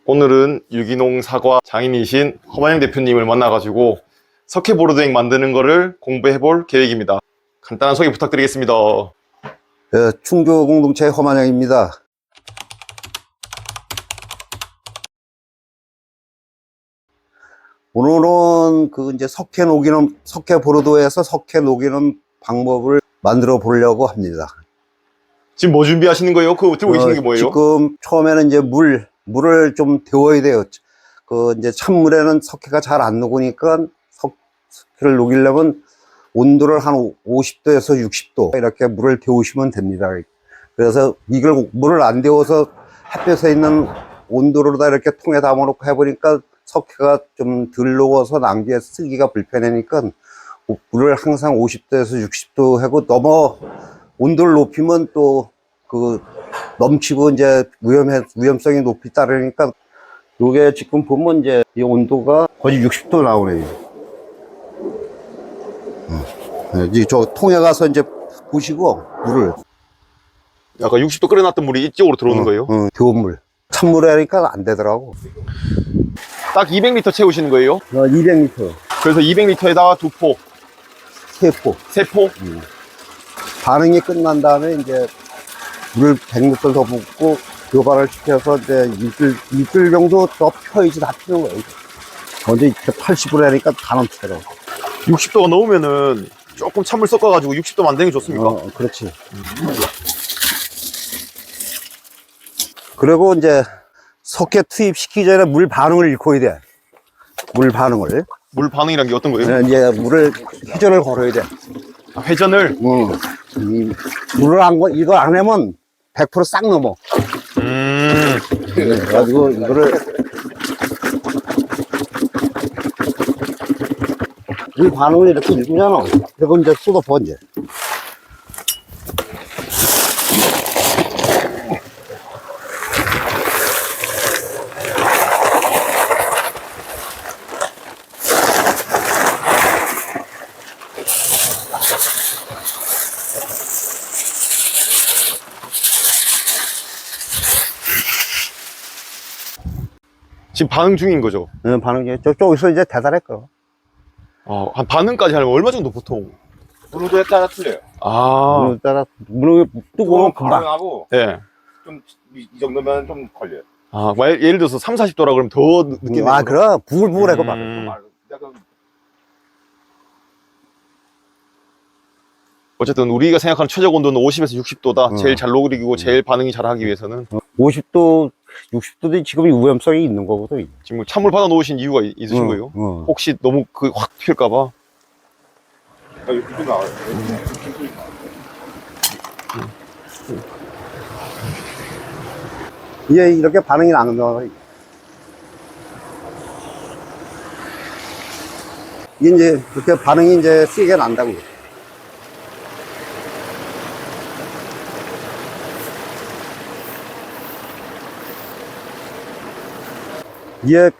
오늘은 유기농 사과 장인이신 허만영 대표님을 만나가지고 석회보르도액 만드는 거를 공부해 볼 계획입니다. 간단한 소개 부탁드리겠습니다. 네, 충주 공동체 허만영입니다. 오늘은 이제 석회보르도에서 석회 녹이는 방법을 만들어 보려고 합니다. 지금 뭐 준비하시는 거예요? 그거 들고 계시는 게 뭐예요? 지금 처음에는 이제 물을 좀 데워야 돼요. 이제 찬물에는 석회가 잘 안 녹으니까 석회를 녹이려면 온도를 한 50도에서 60도 이렇게 물을 데우시면 됩니다. 그래서 이걸 물을 안 데워서 햇볕에 있는 온도로다 이렇게 통에 담아놓고 해보니까 석회가 좀 덜 녹아서 남기에 쓰기가 불편하니까 물을 항상 50도에서 60도 하고 온도를 높이면 또 넘치고 이제 위험성이 높이 따르니까 요게 지금 보면 이제 이 온도가 거의 60도 나오네요. 이제 저 통에 가서 이제 보시고 물을 아까 60도 끓여놨던 물이 이쪽으로 들어오는 거예요? 데운 물. 찬물에 하니까 안 되더라고. 딱 200리터 채우시는 거예요? 200리터. 그래서 200리터에다가 2포, 3포. 3포? 반응이 끝난 다음에 이제 물을 100리터 더 붓고 교발을 시켜서 이제 일주일 정도 더 펴야지 다 피는 거예요. 먼저 이렇게 80으로 하니까 다 넘치더라고. 60도가 넘으면은 조금 찬물 섞어가지고 60도 만드는 게 좋습니까? 그렇지. 그리고 이제 석회 투입시키기 전에 물 반응을 읽어야 돼. 물 반응을. 물 반응이란 게 어떤 거예요? 이제 회전을 걸어야 돼. 아, 회전을? 이걸 안 하면 100% 싹 넘어. 그래가지고 이거를 물 반응을 이렇게 읽잖아. 그리고 이제 쏟아부어 이제. 지금 반응 중인 거죠? 반응이 저쪽에서 이제 대단했거든. 한 반응까지 하려면 얼마 정도 보통? 물도에 따라 틀려요. 아, 따라 물을 뜨거우면 금방. 반응하고 네. 좀 이 정도면 좀 걸려요. 아, 예를 들어서 3, 40도라 그러면 더 늦겠네요. 그럼 부글부글하고 막. 어쨌든 우리가 생각하는 최적 온도는 50에서 60도다. 제일 잘 녹이고 제일 반응이 잘 하기 위해서는. 50도, 60도도 지금 위험성이 있는 거거든. 지금 찬물 받아 놓으신 이유가 있으신 거예요? 혹시 너무 확 튈까봐? 이렇게 나와요. 이렇게 반응이 나는 거. 이제 이렇게 반응이 이제 세게 난다고.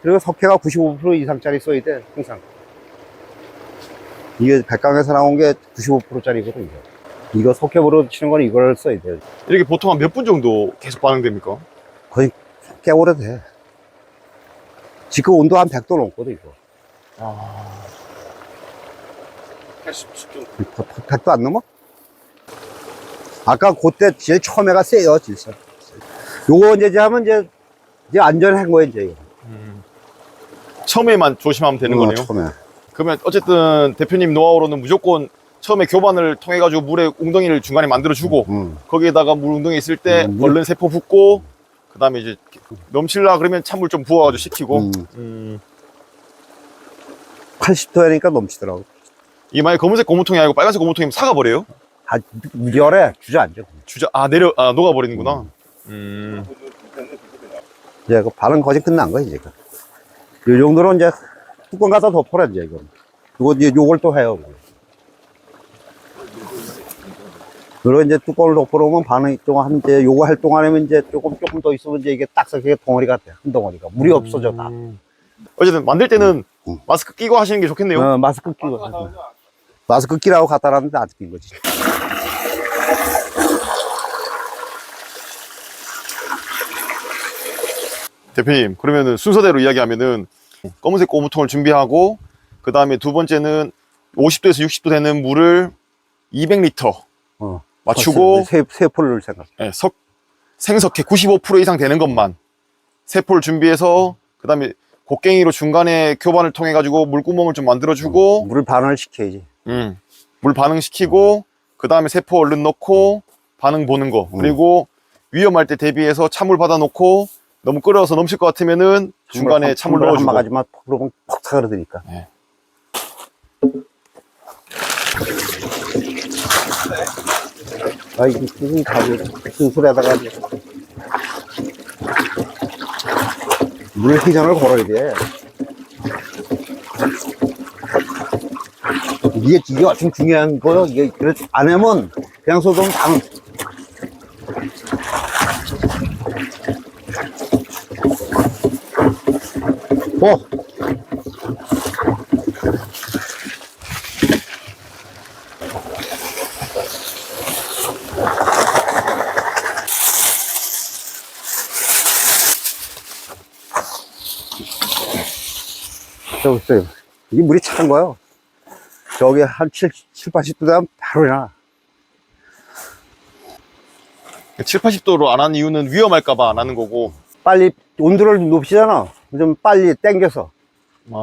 그리고 석회가 95% 이상짜리 써야 돼, 항상. 이게 백강에서 나온 게 95%짜리거든, 이거 석회보로 치는 건 이걸 써야 돼. 이렇게 보통 한 몇 분 정도 계속 반응됩니까? 거의 꽤 오래돼. 지금 온도 한 100도 넘거든, 이거. 80 정도. 100도 안 넘어? 아까 그때 제일 처음에가 세요, 진짜. 요거 이제 하면 이제 안전한 거예요, 이제. 이거. 처음에만 조심하면 되는 거네요? 처음에. 그러면 어쨌든 대표님 노하우로는 무조건 처음에 교반을 통해 가지고 물에 웅덩이를 중간에 만들어 주고 거기에다가 물 웅덩이 있을 때 얼른 세포 붓고 그 다음에 이제 넘칠라 그러면 찬물 좀 부어가지고 식히고 80도 하니까 넘치더라고. 이게 만약에 검은색 고무통이 아니고 빨간색 고무통이면 사가버려요? 열에 주저앉아. 녹아버리는구나. 이제 반응 거의 끝난 거야, 이제. 이 정도로 이제 뚜껑 갖다 덮어라, 이제 요걸 또 해요. 그리고 이제 뚜껑을 덮어놓으면 반응이 이제 요거 할 동안에면 이제 조금 더 있으면 이제 이게 딱딱하게 덩어리가 돼. 한 덩어리가. 물이 없어져, 다. 어쨌든 만들 때는 마스크 끼고 하시는 게 좋겠네요. 마스크 끼고. 마스크 끼라고 갖다 놨는데 안 낀 거지. 대표님, 그러면은 순서대로 이야기하면은 검은색 고무통을 준비하고, 그 다음에 두 번째는 50도에서 60도 되는 물을 200리터 맞추고, 세 폴을 생각. 예, 생석회 95% 이상 되는 것만 세 폴 준비해서, 그 다음에 곡괭이로 중간에 교반을 통해 가지고 물구멍을 좀 만들어주고, 물을 반환을 시켜야지. 물 반응시키고, 그 다음에 세포 얼른 넣고 반응 보는 거. 그리고 위험할 때 대비해서 찬물 받아 놓고, 너무 끓여서 넘칠 것 같으면은 중간에 찬물 한 넣어주고. 마가지만 그러면 퍽 사그러드니까. 네. 아, 이게 지금 가지고 순술에다가 물 회전을 걸어야 돼. 이게 좀 중요한 거요. 이게 안 하면 그냥 소금 당. 저기 있어요. 이게 물이 찬 거요. 저기 한 80도 되면 바로 나. 7, 80도로 안 하는 이유는 위험할까봐 안 하는 거고, 빨리 온도를 높이잖아. 좀 빨리 당겨서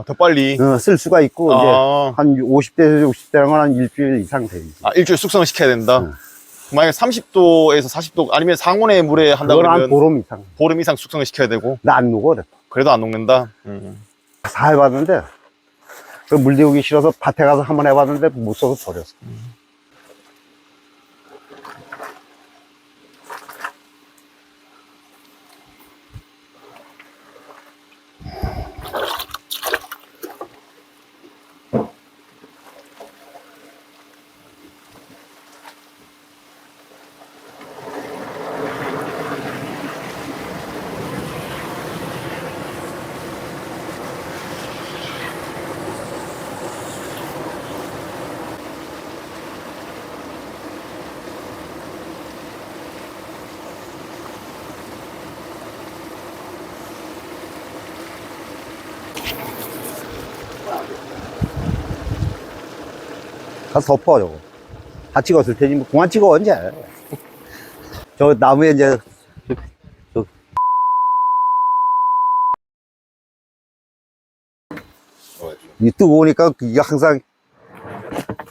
더 빨리. 쓸 수가 있고 이제 아, 한 50대에서 60대라는 건 한 일주일 이상 돼요. 일주일 숙성을 시켜야 된다. 만약에 30도에서 40도, 아니면 상온의 물에 한다 그건 한 그러면 보름 이상. 보름 이상 숙성을 시켜야 되고, 나 안 녹어. 그래. 그래도 안 녹는다. 다 해봤는데 그 물 데우기 싫어서 밭에 가서 한번 해봤는데 못 써서 버렸어. 가서 덮어 저거. 다 찍었을 테니 뭐 그만 찍어 언제. 저 나무에 이제 이 뜨거우니까 이게 항상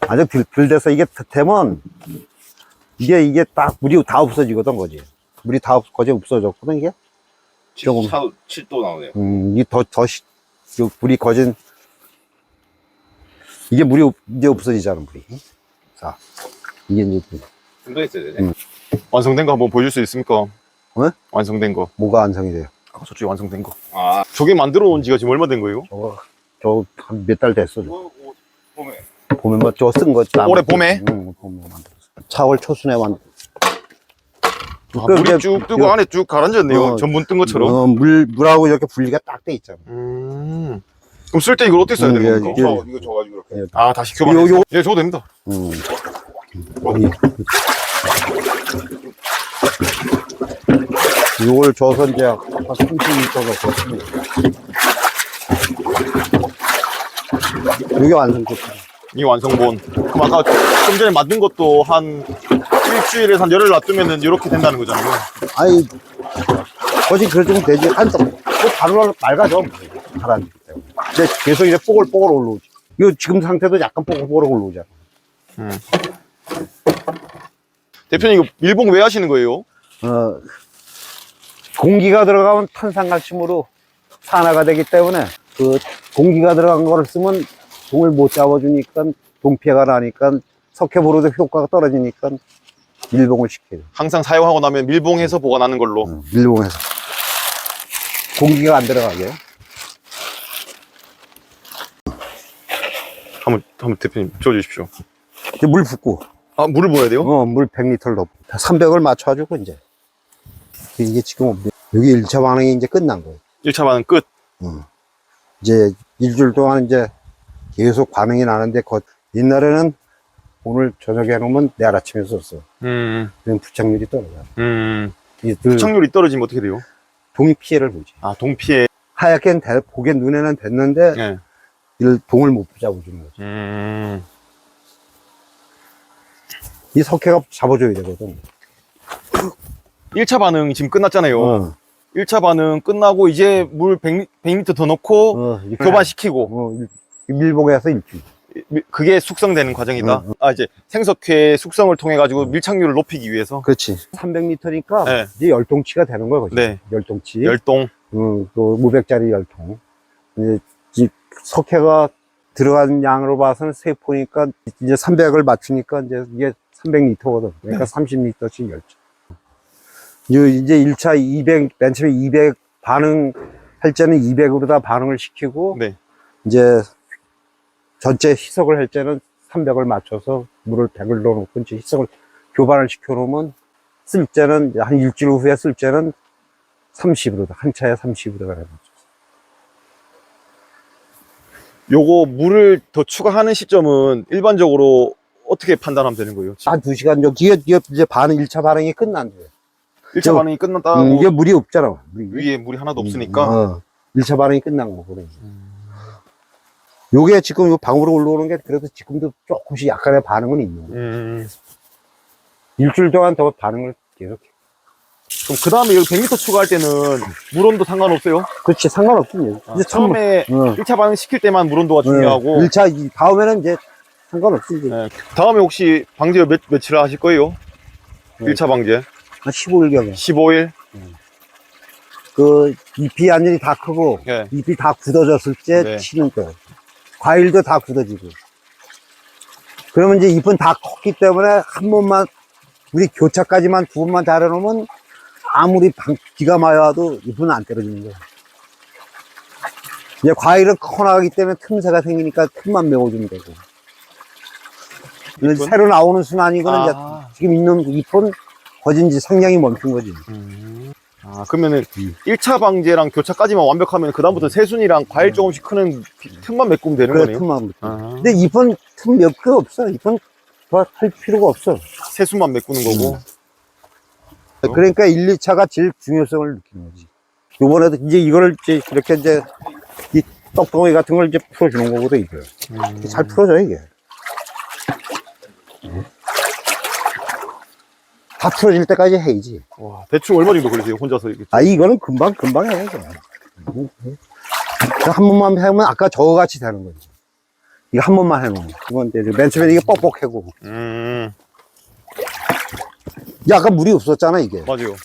아주 들대서 이게 되면 이게 딱 물이 다 없어지거든 거지. 물이 다 거지 없어졌거든 이게. 7도 나오네요. 이게 물이 거진 이게 물이 이제 없어지잖아 물이. 자 이게 이제 좀더 있어야 되네. 완성된 거 한번 보여줄 수 있습니까? 네? 완성된 거. 뭐가 완성이 돼요? 저쪽에 완성된 거. 아, 저게 만들어 놓은 지가 지금 얼마 된 거예요? 저 한 몇 달 됐어. 봄에. 봄에 뭐 저 쓴 거. 올해 봄에? 응, 봄에 만들었어. 4월 초순에 만들었어. 물이 쭉 뜨고 안에 쭉 가라앉았네요. 전분 뜬 것처럼. 물하고 이렇게 분리가 딱 돼 있잖아. 그럼 쓸 때 이걸 어떻게 써야 되는 겁니까? 이거 줘가지고 이렇게. 다시 교반해서. 예, 줘도 됩니다. 이걸 줘서 이제 한 30리터가 됐습니다. 이게 완성됐다. 이 완성본. 그럼 아까 좀 전에 만든 것도 한 일주일에서 한 열흘 놔두면은 이렇게 된다는 거잖아요. 아니, 거짓 그러면 되지. 한참, 바로 맑아져. 가라앉기 때문에. 근데 계속 이제 뽀글뽀글 올라오지. 이거 지금 상태도 약간 뽀글뽀글 올라오잖아. 대표님, 이거 밀봉 왜 하시는 거예요? 공기가 들어가면 탄산칼슘으로 산화가 되기 때문에 그 공기가 들어간 거를 쓰면 동을 못 잡아주니까 동피해가 나니까 석회보로도 효과가 떨어지니까 밀봉을 시켜요. 항상 사용하고 나면 밀봉해서 보관하는 걸로. 밀봉해서 공기가 안 들어가게. 한번 대표님 줘주십시오. 이제 물 붓고. 물을 부어야 돼요? 물 100리터를 넣고 300을 맞춰가지고 이제 이게 지금 여기 1차 반응이 이제 끝난 거예요. 1차 반응 끝. 이제 일주일 동안 이제 계속 반응이 나는데 옛날에는 오늘 저녁에 해놓으면 내일 아침에 썼어. 그럼 부착률이 떨어져. 부착률이 떨어지면 어떻게 돼요? 동 피해를 보지. 아, 동피해. 하얗게 보기엔 눈에는 됐는데 예. 이를 동을 못 잡아주는 거지. 이 석회가 잡아줘야 되거든. 1차 반응 지금 끝났잖아요. 어. 1차 반응 끝나고 이제 물 100리터 더 넣고 교반시키고 밀봉해서 일주일. 그게 숙성되는 과정이다. 아, 이제 생석회 숙성을 통해 가지고 밀착률을 높이기 위해서. 그렇지. 300리터니까 네. 이제 열동치가 되는 거야. 거기. 네. 열동치. 열동. 또 무백짜리 열통. 이제 이 석회가 들어간 양으로 봐서는 세포니까 이제 300을 맞추니까 이제 이게 300리터거든. 그러니까 30리터씩 열죠. 이제 1차 200, 맨 처음에 200 반응할 때는 200으로 다 반응을 시키고, 네. 이제 전체 희석을 할 때는 300을 맞춰서 물을 100을 넣어놓고 이제 희석을 교반을 시켜놓으면 쓸 때는 한 일주일 후에 쓸 때는 30으로, 한 차에 30으로 가요. 요거 물을 더 추가하는 시점은 일반적으로 어떻게 판단하면 되는 거예요? 한 2시간 정도, 이게 이제 반응, 1차 반응이 끝난대요. 1차 반응이 끝났다고 이게 물이 없잖아. 위에 물이 하나도 없으니까. 1차 반응이 끝난 거고. 그래. 요게 지금 요 방으로 올라오는 게 그래도 지금도 조금씩 약간의 반응은 있는 거예요. 일주일 동안 더 반응을 계속 해. 그럼 그 다음에 여기 100m 추가할 때는 물 온도 상관없어요? 그렇지, 상관없지. 아, 처음에 1차 반응 시킬 때만 물 온도가 중요하고. 1차, 다음에는 이제 상관없지. 이제. 네. 다음에 혹시 방제 며칠 하실 거예요? 1차 방제. 한 15일경에. 15일? 그, 잎이 완전히 다 크고, 네. 잎이 다 굳어졌을 때 네. 치는 거예요. 과일도 다 굳어지고. 그러면 이제 잎은 다 컸기 때문에 한 번만, 우리 교차까지만 2번만 잘해놓으면 아무리 비가 많이 와도 잎은 안 떨어지는 거예요. 이제 과일은 커나가기 때문에 틈새가 생기니까 틈만 메워주면 되고. 잎은? 새로 나오는 순환이거는 이제 지금 있는 잎은 거진지 성장이 멈춘 거지. 아, 그러면은 1차 방제랑 교차까지만 완벽하면 그다음부터 새순이랑 과일 조금씩 크는 틈만 메꾸면 되는 그래, 거네요? 틈만. 아. 근데 잎은 틈 몇 개 없어. 잎은 더 할 필요가 없어. 새순만 메꾸는 거고. 그러니까 1, 2차가 제일 중요성을 느끼는 거지. 요번에도 이제 이거를 이제 이렇게 이제 이 떡덩이 같은 걸 이제 풀어주는 거거든, 이게. 잘 풀어져, 이게. 다 풀어질 때까지 해야지. 와, 대충 얼마 정도 걸리세요? 혼자서 이렇게. 아, 이거는 금방 해, 이거. 한 번만 해보면 아까 저거 같이 되는 거지. 이거 한 번만 해놓으면. 이건 이제 맨 처음에 이게 뻑뻑하고. 야, 아까 물이 없었잖아, 이게. 맞아요.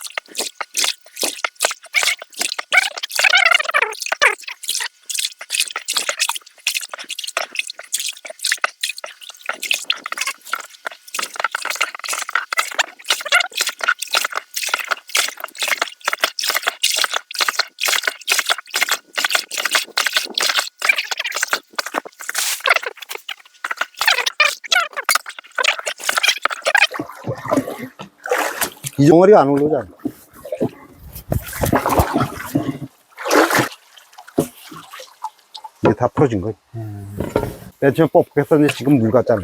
이 덩어리가 안 올라오잖아. 이게 다 풀어진 거지. 맨 처음에 뻑뻑했었는데 지금 물 같잖아.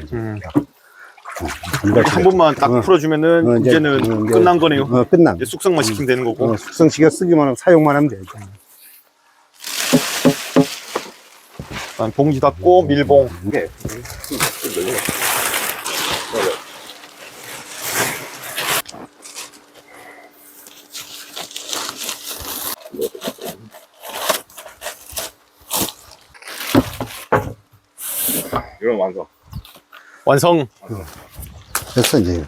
한 번만 딱 풀어주면은 이제는 끝난 거네요. 끝난. 이제 숙성만 시키면 되는 거고. 숙성시켜 쓰기만 하면, 사용만 하면 되죠. 일단 봉지 닫고 밀봉. 이게. 이런 완성. 완성. 됐어, 이제.